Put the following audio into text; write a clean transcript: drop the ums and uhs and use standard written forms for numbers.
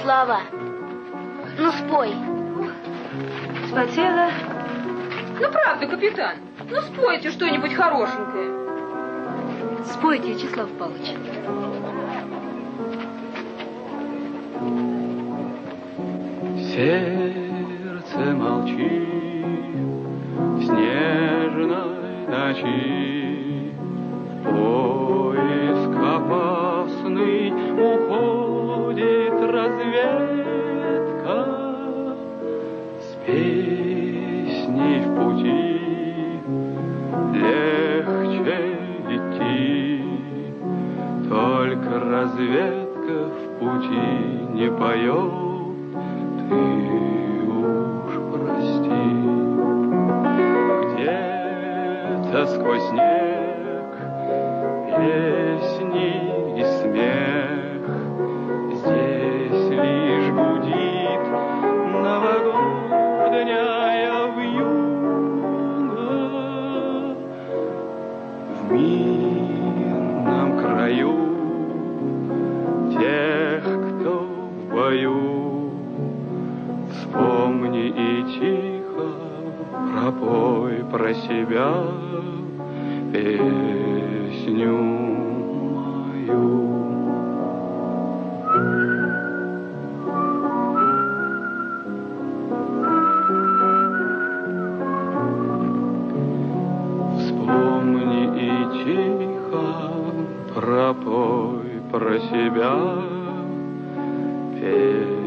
слова. Ну, спой. Спотела. Ну, правда, капитан. Ну, спойте что-нибудь хорошенькое. Спойте, Вячеслав Павлович. Сердце молчит в снежной ночи, в поиск опасный уходит разведка, с песней в пути легче идти, только разведка в пути не поет. Ты уж прости, где-то сквозь снег песни и смех, здесь лишь гудит новогодняя вьюга. В мирном краю тех, кто в бою, вспомни и тихо пропой про себя песню мою. Вспомни и тихо пропой про себя песню.